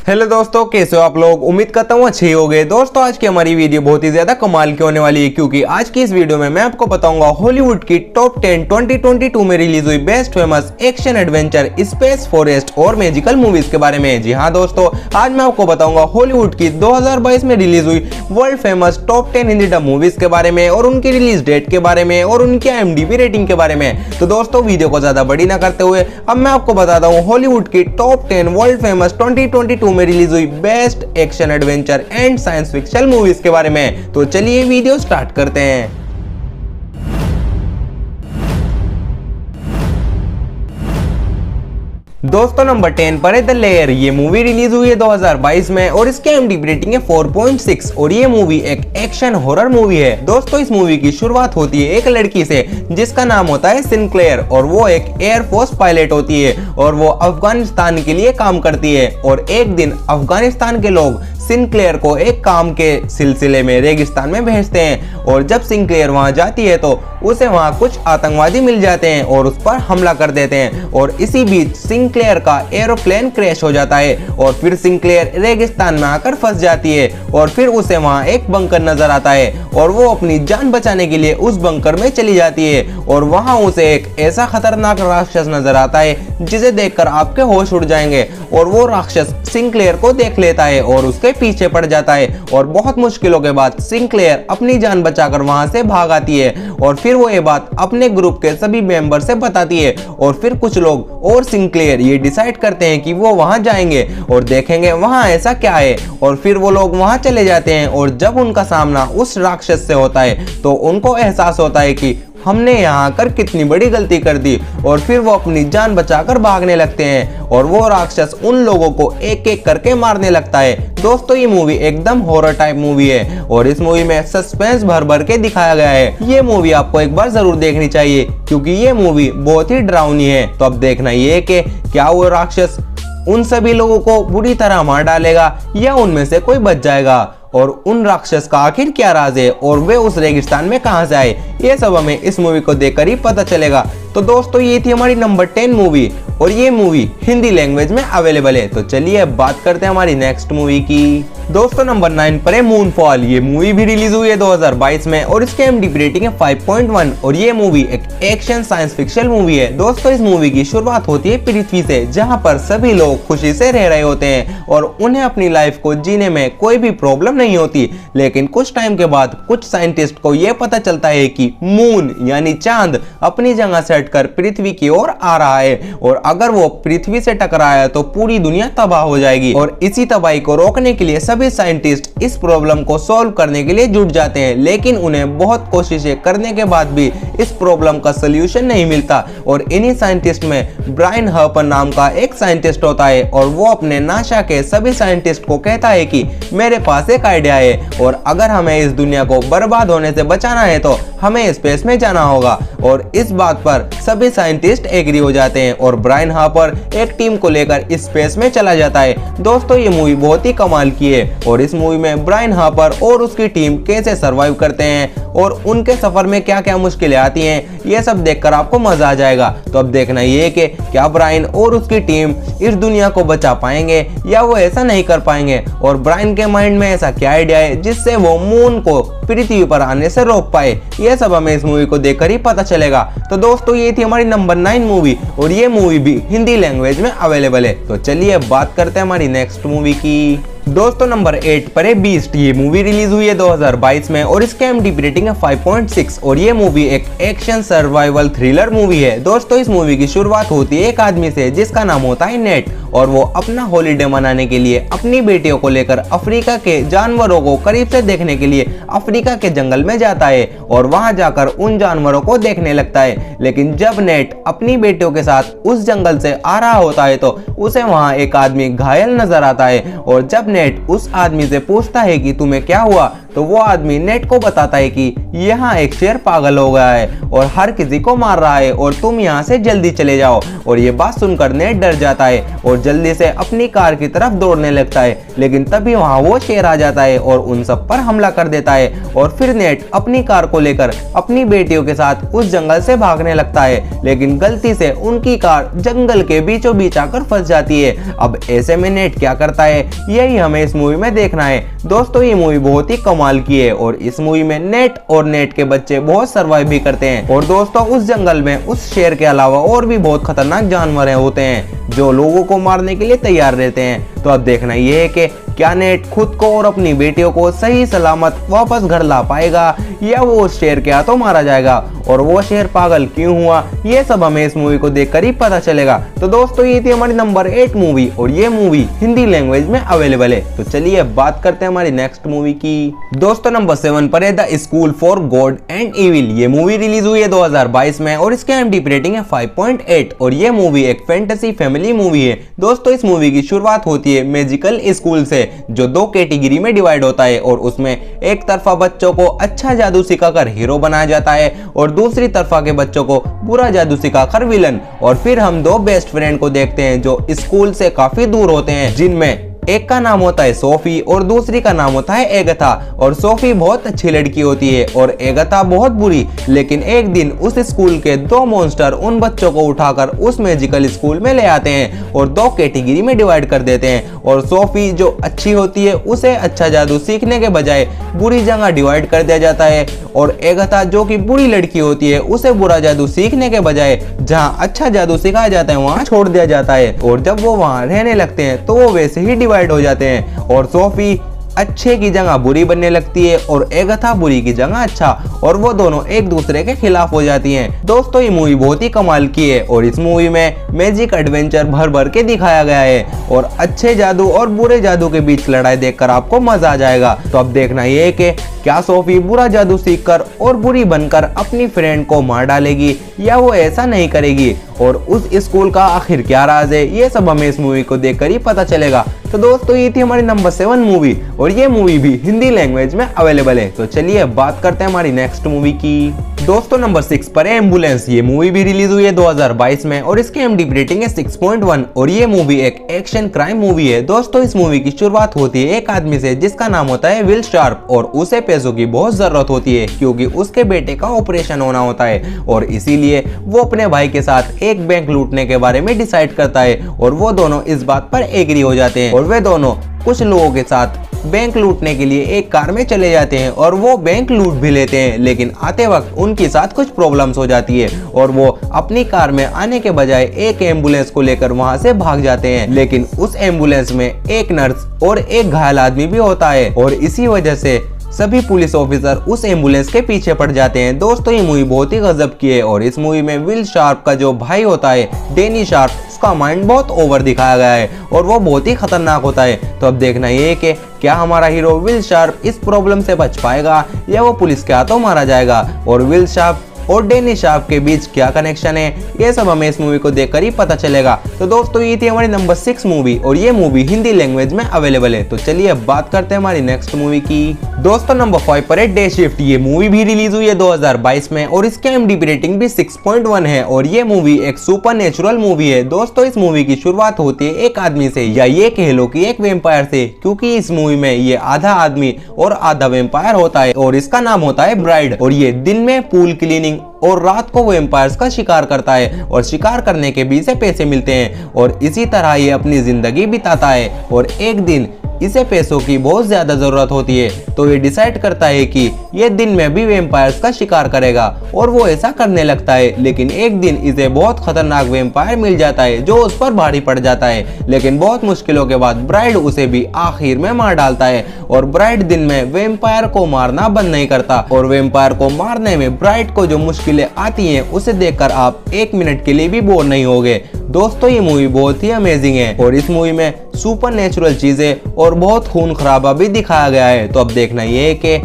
Hello दोस्तों, कैसे हो आप लोग। उम्मीद करता हूँ अच्छे ही होंगे। दोस्तों आज की हमारी वीडियो बहुत ही ज्यादा कमाल की होने वाली है, क्योंकि आज की इस वीडियो में मैं आपको बताऊंगा हॉलीवुड की टॉप 10 2022 में रिलीज हुई best famous action adventure space forest और मैजिकल मूवीज के बारे में। जी हाँ दोस्तों, आज मैं आपको बताऊंगा हॉलीवुड की 2022 में रिलीज हुई world famous top 10 Hindi dub movies के बारे में और उनकी रिलीज डेट के बारे में और उनकी IMDb रेटिंग के बारे में। तो दोस्तों वीडियो को ज्यादा बड़ी ना करते हुए अब मैं आपको बताता हूँ हॉलीवुड की टॉप 10 वर्ल्ड फेमस 2022 में रिलीज हुई best action adventure and science fiction movies के बारे में। तो चलिए वीडियो स्टार्ट करते हैं। दोस्तों नंबर 10 पर है द लेयर। ये मूवी रिलीज हुई है 2022 में और इसकी IMDb रेटिंग है 4.6 और ये मूवी एक एक्शन हॉरर मूवी है। दोस्तों इस मूवी की शुरुआत होती है एक लड़की से जिसका नाम होता है सिनक्लेयर और वो एक एयरफोर्स पायलट होती है और वो अफगानिस्तान के लिए काम करती है। और एक दिन अफगानिस्तान के लोग सिनक्लेयर को एक काम के सिलसिले में रेगिस्तान में भेजते हैं और जब सिनक्लेयर वहां जाती है तो उसे वहां कुछ आतंकवादी मिल जाते हैं और उस पर हमला कर देते हैं। और इसी बीच सिनक्लेयर का एरोप्लेन क्रैश हो जाता है और फिर सिनक्लेयर रेगिस्तान में आकर फंस जाती है और फिर उसे वहां एक बंकर नजर आता है और वो अपनी जान बचाने के लिए उस बंकर में चली जाती है। और वहां उसे एक ऐसा खतरनाक राक्षस नजर आता है जिसे देखकर आपके होश उड़ जाएंगे और वो राक्षस सिनक्लेयर को देख लेता है और उसके पीछे पड़ जाता है। और बहुत मुश्किलों के बाद सिनक्लेयर अपनी जान बचाकर वहां से भाग आती है और फिर वो ये बात अपने ग्रुप के सभी मेंबर से बताती है। और फिर कुछ लोग और सिनक्लेयर ये डिसाइड करते हैं कि वो वहां जाएंगे और देखेंगे वहां ऐसा क्या है। और फिर वो लोग वहां चले जाते हैं और जब उनका सामना उस राक्षस से होता है तो उनको एहसास होता है कि हमने यहाँ आकर कितनी बड़ी गलती कर दी। और फिर वो अपनी जान बचाकर भागने लगते हैं और वो राक्षस उन लोगों को एक एक करके मारने लगता है। दोस्तों ये मूवी एकदम हॉरर टाइप मूवी है और इस मूवी में सस्पेंस भर भर के दिखाया गया है। ये मूवी आपको एक बार जरूर देखनी चाहिए क्योंकि ये मूवी बहुत ही डरावनी है। तो अब देखना ये कि क्या वो राक्षस उन सभी लोगों को बुरी तरह मार डालेगा या उनमें से कोई बच जाएगा और उन राक्षस का आखिर क्या राज है और वे उस रेगिस्तान में कहां से आए, ये सब हमें इस मूवी को देखकर ही पता चलेगा। तो दोस्तों ये थी हमारी नंबर 10 मूवी और ये मूवी हिंदी लैंग्वेज में अवेलेबल है। तो चलिए अब बात करते हैं हमारी नेक्स्ट मूवी की। दोस्तों नंबर 9 पर है मूनफॉल। ये मूवी भी रिलीज हुई है 2022 में और इसके IMDb रेटिंग है 5.1 और ये मूवी एक एक्शन साइंस फिक्शन मूवी है। दोस्तों इस मूवी की शुरुआत होती है पृथ्वी से, जहां पर सभी लोग खुशी से रह रहे होते हैं और उन्हें अपनी लाइफ को जीने में कोई भी प्रॉब्लम नहीं होती। लेकिन कुछ टाइम के बाद कुछ साइंटिस्ट को यह पता चलता है कि मून यानी चांद अपनी जगह से हटकर पृथ्वी की ओर आ रहा है और अगर वो पृथ्वी से टकराया तो पूरी दुनिया तबाह हो जाएगी। और इसी तबाही को रोकने के लिए सभी साइंटिस्ट इस प्रॉब्लम को सॉल्व करने के लिए जुट जाते हैं, लेकिन उन्हें बहुत कोशिशें करने के बाद भी इस प्रॉब्लम का सलूशन नहीं मिलता। और इन्हीं साइंटिस्ट में ब्रायन हर्पर नाम का एक साइंटिस्ट होता है और वो अपने नासा के सभी साइंटिस्ट को कहता है कि मेरे पास एक आइडिया है और अगर हमें इस दुनिया को बर्बाद होने से बचाना है तो हमें स्पेस में जाना होगा। और इस बात पर सभी साइंटिस्ट एग्री हो जाते हैं और ब्रायन हार्पर एक टीम को लेकर स्पेस में चला जाता है। दोस्तों ये मूवी बहुत ही कमाल की है और इस मूवी में ब्रायन हार्पर और उसकी टीम कैसे सरवाइव करते हैं और उनके सफर में क्या क्या मुश्किलें आती हैं, ये सब देखकर आपको मजा आ जाएगा। तो अब देखना ये कि क्या ब्रायन और उसकी टीम इस दुनिया को बचा पाएंगे या वो ऐसा नहीं कर पाएंगे और ब्रायन के माइंड में ऐसा क्या आइडिया है जिससे वो मून को पृथ्वी पर आने से रोक पाए, ये सब हमें इस मूवी को देखकर ही पता चलेगा। तो दोस्तों ये थी हमारी नंबर 9 मूवी और ये मूवी भी हिंदी लैंग्वेज में अवेलेबल है। तो चलिए अब बात करते हैं हमारी नेक्स्ट मूवी की। दोस्तों नंबर 8 पर है बीस्ट। ये मूवी रिलीज हुई है 2022 में और इसके IMDb रेटिंग है 5.6 और ये मूवी एक एक्शन सर्वाइवल थ्रिलर मूवी है। दोस्तों इस मूवी की शुरुआत होती है एक आदमी से जिसका नाम होता है नेट और वो अपना हॉलीडे मनाने के लिए अपनी बेटियों को लेकर अफ्रीका के जानवरों को करीब से देखने के लिए अफ्रीका के जंगल में जाता है और वहां जाकर उन जानवरों को देखने लगता है। लेकिन जब नेट अपनी बेटियों के साथ उस जंगल से आ रहा होता है तो उसे वहां एक आदमी घायल नजर आता है और जब नेट उस आदमी से पूछता है कि तुम्हें क्या हुआ तो वो आदमी नेट को बताता है कि यहाँ एक शेर पागल हो गया है और हर किसी को मार रहा है और तुम यहाँ से जल्दी चले जाओ। और ये बात सुनकर नेट डर जाता है और जल्दी से अपनी कार की तरफ दौड़ने लगता है, लेकिन तभी वहाँ वो शेर आ जाता है और उन सब पर हमला कर देता है। और फिर नेट अपनी कार को लेकर अपनी बेटियों के साथ उस जंगल से भागने लगता है, लेकिन गलती से उनकी कार जंगल के बीचों बीच आकर फंस जाती है। अब ऐसे में नेट क्या करता है, यही हमें इस मूवी में देखना है। दोस्तों ये मूवी बहुत ही कमाल की है और इस मूवी में नेट और नेट के बच्चे बहुत सर्वाइव भी करते हैं। और दोस्तों उस जंगल में उस शेर के अलावा और भी बहुत खतरनाक जानवर होते हैं जो लोगों को मारने के लिए तैयार रहते हैं। तो अब देखना ये है कि क्या नेट खुद को और अपनी बेटियों को सही सलामत वापस घर ला पाएगा या वो उस शेर के हाथों मारा जाएगा, और वो शेर पागल क्यों हुआ, ये सब हमें इस मूवी को देखकर ही पता चलेगा। तो दोस्तों ये थी हमारी नंबर 8 मूवी और ये मूवी हिंदी लैंग्वेज में अवेलेबल है। तो चलिए बात करते हैं हमारी नेक्स्ट मूवी की। दोस्तों नंबर 7 पर है the school for God and evil. ये मूवी रिलीज हुई है 2022 में और इसके IMDb रेटिंग है 5.8 और ये मूवी एक फैंटेसी फैमिली मूवी है। दोस्तों इस मूवी की शुरुआत होती है मैजिकल स्कूल से, जो 2 कैटेगरी में डिवाइड होता है और उसमें एक तरफा बच्चों को अच्छा जादू सिखाकर हीरो बनाया जाता है और दूसरी तरफा के बच्चों को बुरा जादू सिखाकर विलन। और फिर हम 2 बेस्ट फ्रेंड को देखते हैं जो स्कूल से काफी दूर होते हैं, जिनमें एक का नाम होता है सोफी और दूसरी का नाम होता है एगथा। और सोफी बहुत अच्छी लड़की होती है और एगथा बहुत बुरी। लेकिन एक दिन उस स्कूल के 2 मॉन्स्टर उन बच्चों को उठाकर उस मैजिकल स्कूल में ले आते हैं और 2 कैटेगरी में डिवाइड कर देते हैं। और सोफी जो अच्छी होती है उसे अच्छा जादू सीखने के बजाय बुरी जगह डिवाइड कर दिया जाता है, और एगथा जो कि बुरी लड़की होती है उसे बुरा जादू सीखने के बजाय जहाँ अच्छा जादू सिखाया जाता है वहाँ छोड़ दिया जाता है। और जब वो वहाँ रहने लगते हैं तो वो वैसे ही डिवाइड हो जाते हैं और सोफी अच्छे की जगह बुरी बनने लगती है और एगथा बुरी की जगह अच्छा, और वो दोनों एक दूसरे के खिलाफ हो जाती हैं। दोस्तों ये मूवी बहुत ही कमाल की है और इस मूवी में मैजिक एडवेंचर भर भर के दिखाया गया है और अच्छे जादू और बुरे जादू के बीच लड़ाई देखकर आपको मजा आ जाएगा। तो अब देखना ये है कि क्या सोफी बुरा जादू सीखकर और बुरी बनकर अपनी फ्रेंड को मार डालेगी या वो ऐसा नहीं करेगी, और उस स्कूल का आखिर क्या राज है, ये सब हमें इस मूवी को देखकर ही पता चलेगा। तो दोस्तों ये थी हमारी नंबर 7 मूवी और ये मूवी भी हिंदी लैंग्वेज में अवेलेबल है। तो चलिए बात करते हैं हमारी नेक्स्ट मूवी की। दोस्तों नंबर 6 पर है एम्बुलेंस। ये मूवी भी रिलीज हुई है 2022 में और इसकी IMDb रेटिंग है 6.1 और ये मूवी एक एक्शन क्राइम मूवी है। दोस्तों इस मूवी की शुरुआत होती है एक आदमी से जिसका नाम होता है विल शार्प, और उसे पैसों की बहुत जरूरत होती है क्योंकि उसके बेटे का ऑपरेशन होना होता है, और इसीलिए वो अपने भाई के साथ एक बैंक लूटने के बारे में डिसाइड करता है और वो दोनों इस बात पर एग्री हो जाते हैं और वे दोनों कुछ लोगों के साथ बैंक लूटने के लिए एक कार में चले जाते हैं और वो बैंक लूट भी लेते हैं। लेकिन आते वक्त उनके साथ कुछ प्रॉब्लम्स हो जाती है और वो अपनी कार में आने के बजाय एक एम्बुलेंस को लेकर वहां से भाग जाते हैं। लेकिन उस एम्बुलेंस में एक नर्स और एक घायल आदमी भी होता है और इसी वजह से सभी पुलिस ऑफिसर उस एम्बुलेंस के पीछे पड़ जाते हैं। दोस्तों ये मूवी बहुत ही गजब की है और इस मूवी में विल शार्प का जो भाई होता है डेनी शार्प, उसका माइंड बहुत ओवर दिखाया गया है और वो बहुत ही खतरनाक होता है। तो अब देखना ये है कि क्या हमारा हीरो विल शार्प इस प्रॉब्लम से बच पाएगा या वो पुलिस के हाथों मारा जाएगा, और विल शार्प और डेनी शार्प के बीच क्या कनेक्शन है, ये सब हमें इस मूवी को देखकर ही पता चलेगा। तो दोस्तों ये थी हमारी नंबर 6 मूवी और ये मूवी हिंदी लैंग्वेज में अवेलेबल है। तो चलिए अब बात करते हैं हमारी नेक्स्ट मूवी की। दोस्तों नंबर 5 पर है डे शिफ्ट। ये मूवी भी रिलीज हुई है 2022 में और इसके IMDb रेटिंग भी 6.1 है और ये मूवी एक सुपर नेचुरल मूवी है। दोस्तों इस मूवी की शुरुआत होती है एक आदमी से, या ये कह लो कि एक वेम्पायर से, क्योंकि इस मूवी में ये आधा आदमी और आधा वेम्पायर होता है और इसका नाम होता है ब्राइड, और ये दिन में पूल क्लीनिंग और रात को वेम्पायर्स का शिकार करता है और शिकार करने के भी इसे पैसे मिलते हैं और इसी तरह ये अपनी जिंदगी बिताता है। और एक दिन इसे पैसों की बहुत ज्यादा जरूरत होती है तो ये डिसाइड करता है कि ये दिन में भी वेम्पायर्स का शिकार करेगा और वो ऐसा करने लगता है। लेकिन एक दिन इसे बहुत खतरनाक वेम्पायर मिल जाता है जो उस पर भारी पड़ जाता है, लेकिन बहुत मुश्किलों के बाद ब्राइड उसे भी आखिर में मार डालता है। और ब्राइड दिन में वेम्पायर को मारना बंद नहीं करता और वेम्पायर को मारने में ब्राइड को जो मुश्किलें आती हैं उसे देखकर आप 1 मिनट के लिए भी बोर नहीं होगे। दोस्तों ये मूवी बहुत ही अमेजिंग है और इस मूवी में सुपर नेचुरल चीजें और बहुत खून खराबा भी दिखाया गया है। तो अब देखना ये है कि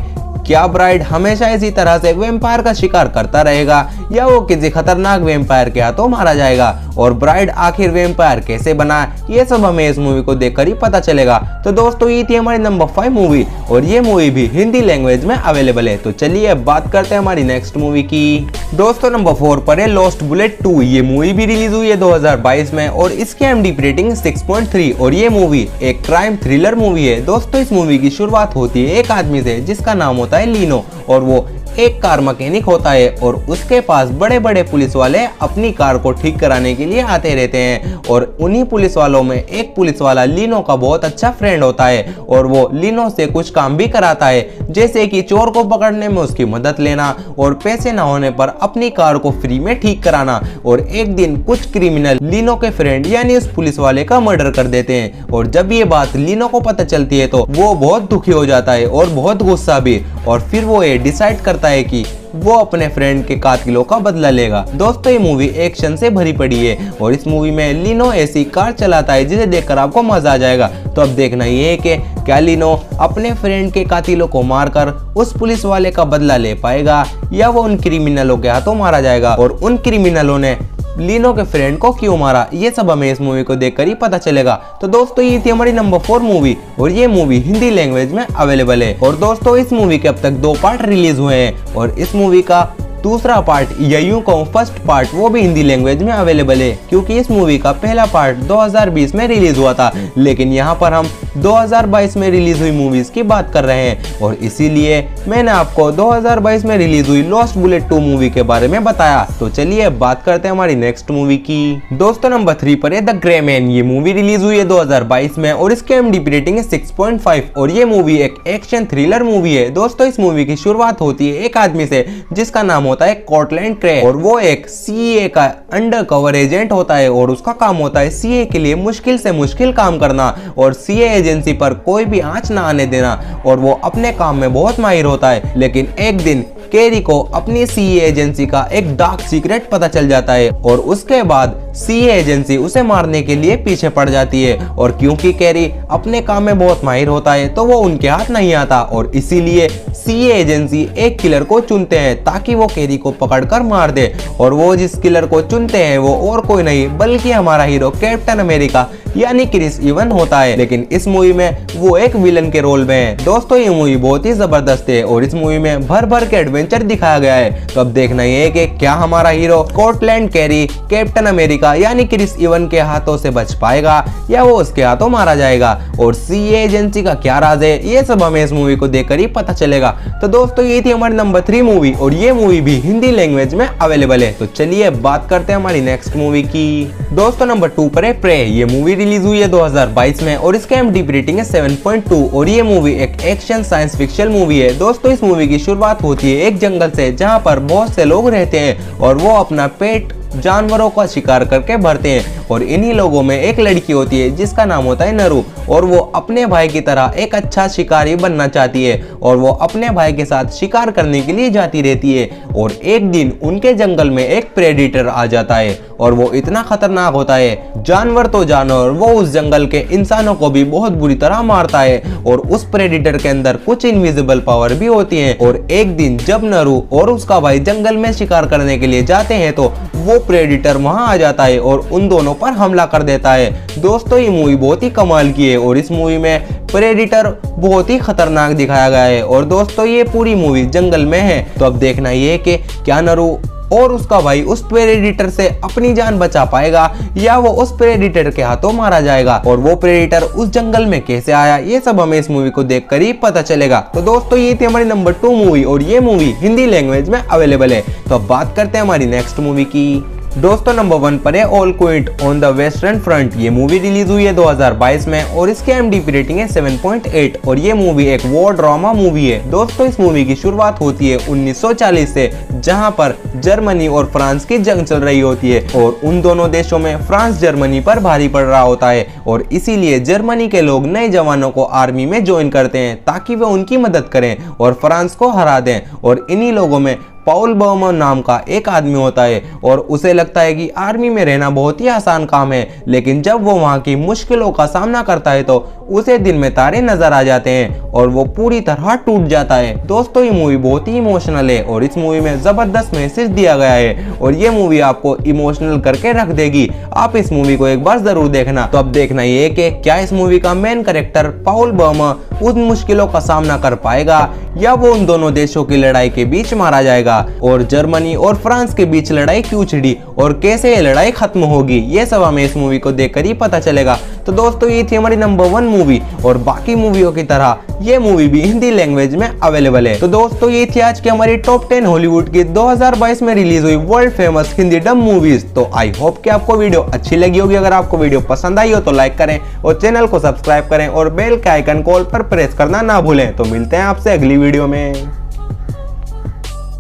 क्या ब्राइड हमेशा इसी तरह से वेम्पायर का शिकार करता रहेगा या वो किसी खतरनाक वेम्पायर के हाथों मारा जाएगा, और ब्राइड आखिर वेम्पायर कैसे बना, ये सब हमें इस मूवी को देखकर ही पता चलेगा। तो दोस्तों ये थी हमारी नंबर 5 मूवी, और ये मूवी भी हिंदी लैंग्वेज में अवेलेबल है। तो चलिए अब बात करते हैं हमारी नेक्स्ट मूवी की। दोस्तों नंबर 4 पर है लॉस्ट बुलेट 2। ये मूवी भी रिलीज हुई है 2022 में और इसकी IMDb रेटिंग 6.3 और ये मूवी एक क्राइम थ्रिलर मूवी है। दोस्तों इस मूवी की शुरुआत होती है एक आदमी से जिसका नाम होता है लीनो, और वो एक कार मैकेनिक होता है और उसके पास बड़े बड़े पुलिस वाले अपनी कार को ठीक कराने के लिए आते रहते हैं, और उन्हीं पुलिस वालों में एक पुलिस वाला लीनो का बहुत अच्छा फ्रेंड होता है और वो लीनो से कुछ काम भी कराता है, जैसे कि चोर को पकड़ने में उसकी मदद लेना और पैसे ना होने पर अपनी कार को फ्री में ठीक कराना। और एक दिन कुछ क्रिमिनल लीनो के फ्रेंड यानी उस पुलिस वाले का मर्डर कर देते हैं, और जब ये बात लीनो को पता चलती है तो वो बहुत दुखी हो जाता है और बहुत गुस्सा भी, और फिर वो ये डिसाइड करता है कि वो अपने फ्रेंड के कातिलों का बदला लेगा। दोस्तों ये मूवी एक्शन से भरी पड़ी है और इस मूवी में लीनो ऐसी कार चलाता है जिसे देखकर आपको मजा आ जाएगा। तो अब देखना ये है कि क्या लीनो अपने फ्रेंड के कातिलों को मारकर उस पुलिस वाले का बदला ले पाएगा या वो उन क्रिमिनलों के हाथों मारा जाएगा, और उन क्रिमिनलों ने लीनो के फ्रेंड को क्यों मारा, ये सब हमें इस मूवी को देखकर ही पता चलेगा। तो दोस्तों ये थी हमारी नंबर 4 मूवी और ये मूवी हिंदी लैंग्वेज में अवेलेबल है। और दोस्तों इस मूवी के अब तक 2 पार्ट रिलीज हुए हैं और इस मूवी का दूसरा पार्ट या यूं कहूं फर्स्ट पार्ट वो भी हिंदी लैंग्वेज में अवेलेबल है, क्योंकि इस मूवी का पहला पार्ट 2020 में रिलीज हुआ था, लेकिन यहाँ पर हम 2022 में रिलीज हुई मूवीज की बात कर रहे हैं, और इसीलिए मैंने आपको 2022 में रिलीज हुई लॉस्ट बुलेट 2 मूवी के बारे में बताया। तो चलिए अब बात करते हैं हमारी नेक्स्ट मूवी की। दोस्तों नंबर 3 पर है द ग्रे मैन। ये मूवी रिलीज हुई है 2022 में और इसके IMDb रेटिंग है 6.5 और ये मूवी एक एक्शन थ्रिलर मूवी है। दोस्तों इस मूवी की शुरुआत होती है एक आदमी से जिसका नाम होता है कॉर्टलैंड क्रे, और वो एक CA का अंडरकवर एजेंट होता है और उसका काम होता है CA के लिए मुश्किल से मुश्किल काम करना और CA एजेंसी पर कोई भी आंच ना आने देना, और वो अपने काम में बहुत माहिर होता है। लेकिन एक दिन कैरी को अपनी CA एजेंसी का एक डार्क सीक्रेट पता चल जाता है और उसके बाद CA एजेंसी उसे मारने के लिए पीछे पड़ जाती है, और क्योंकि कैरी अपने काम में बहुत माहिर होता है तो वो उनके हाथ नहीं आता, और इसीलिए CA एजेंसी एक किलर को चुनते हैं ताकि वो कैरी को पकड़कर मार दे, और वो जिस किलर को चुनते हैं वो और कोई नहीं बल्कि हमारा हीरो कैप्टन अमेरिका यानी क्रिस इवन होता है, लेकिन इस मूवी में वो एक विलन के रोल में है। दोस्तों ये मूवी बहुत ही जबरदस्त है और इस मूवी में भर भर के एडवेंचर दिखाया गया है। तो अब देखना ये है कि क्या हमारा हीरो कॉर्टलैंड कैरी कैप्टन अमेरिका यानी क्रिस इवन के हाथों से बच पाएगा या वो उसके हाथों मारा जाएगा, और CA एजेंसी का क्या राज है, ये सब हमें इस मूवी को देखकर ही पता चलेगा। तो दोस्तों ये थी हमारी नंबर 3 मूवी और ये मूवी भी हिंदी लैंग्वेज में अवेलेबल है। तो चलिए बात करते हैं हमारी नेक्स्ट मूवी की। दोस्तों नंबर 2 पर है प्रे। ये मूवी रिलीज हुई है 2022 में और इसका IMDb रेटिंग है 7.2 और ये मूवी एक एक्शन साइंस फिक्शन मूवी है। दोस्तों इस मूवी की शुरुआत होती है एक जंगल से जहाँ पर बहुत से लोग रहते हैं और वो अपना पेट जानवरों का शिकार करके भरते हैं, और इन्हीं लोगों में एक लड़की होती है जिसका नाम होता है नरू, और वो अपने भाई की तरह एक अच्छा शिकारी बनना चाहती है और वो अपने भाई के साथ शिकार करने के लिए जाती रहती है। और एक दिन उनके जंगल में एक प्रेडिटर आ जाता है और वो इतना खतरनाक होता है, जानवर तो जानवर, वो उस जंगल के इंसानों को भी बहुत बुरी तरह मारता है, और उस प्रेडिटर के अंदर कुछ इनविजिबल पावर भी होती है। और एक दिन जब नरू और उसका भाई जंगल में शिकार करने के लिए जाते हैं तो वो प्रेडिटर वहां आ जाता है और उन दोनों पर हमला कर देता है। दोस्तों ये मूवी बहुत ही कमाल की है और इस मूवी में प्रेडिटर बहुत ही खतरनाक दिखाया गया है, और दोस्तों ये पूरी मूवी जंगल में है। तो अब देखना ये है कि क्या नरू और उसका भाई उस प्रेडिटर से अपनी जान बचा पाएगा या वो उस प्रेडिटर के हाथों मारा जाएगा, और वो प्रेडिटर उस जंगल में कैसे आया, ये सब हमें इस मूवी को देखकर ही पता चलेगा। तो दोस्तों ये थी हमारी नंबर 2 मूवी और ये मूवी हिंदी लैंग्वेज में अवेलेबल है। तो अब बात करते हैं हमारी नेक्स्ट मूवी की। दोस्तों नंबर 1 पर है all quit on the western front. ये मूवी रिलीज हुई है 2022 में और इसके IMDb रेटिंग है 7.8 और ये मूवी एक वॉर ड्रामा मूवी है। दोस्तों इस मूवी की शुरुआत होती है 1940 से, जहां पर जर्मनी और फ्रांस की जंग चल रही होती है और उन दोनों देशों में फ्रांस जर्मनी पर भारी पड़ रहा होता है, और इसीलिए जर्मनी के लोग नए जवानों को आर्मी में ज्वाइन करते हैं ताकि वे उनकी मदद करें और फ्रांस को हरा दें। और इन्हीं लोगों में पाउल बर्मन नाम का एक आदमी होता है और उसे लगता है कि आर्मी में रहना बहुत ही आसान काम है, लेकिन जब वो वहाँ की मुश्किलों का सामना करता है तो उसे दिन में तारे नजर आ जाते हैं और वो पूरी तरह टूट जाता है। दोस्तों ये मूवी बहुत ही इमोशनल है और इस मूवी में जबरदस्त मैसेज दिया गया है और ये मूवी आपको इमोशनल करके रख देगी। आप इस मूवी को एक बार जरूर देखना। तो अब देखना ये कि क्या इस मूवी का मेन कैरेक्टर पाउल बर्मन उन मुश्किलों का सामना कर पाएगा या वो उन दोनों देशों की लड़ाई के बीच मारा जाएगा और जर्मनी और फ्रांस के बीच लड़ाई क्यों छिड़ी और कैसे ये लड़ाई खत्म होगी, ये सब हमें इस मूवी को देखकर ही पता चलेगा। तो दोस्तों ये थी हमारी नंबर 1 मूवी और बाकी मूवियों की तरह ये मूवी भी हिंदी लैंग्वेज में अवेलेबल है। तो दोस्तों ये थी आज की हमारी टॉप 10 हॉलीवुड की 2022 में रिलीज हुई world famous Hindi dub movies. तो आई होप कि आपको वीडियो अच्छी लगी होगी। अगर आपको वीडियो पसंद आई हो तो लाइक करें और चैनल को सब्सक्राइब करें और बेल के आइकन कॉल पर प्रेस करना ना भूलें। तो मिलते हैं आपसे अगली वीडियो में।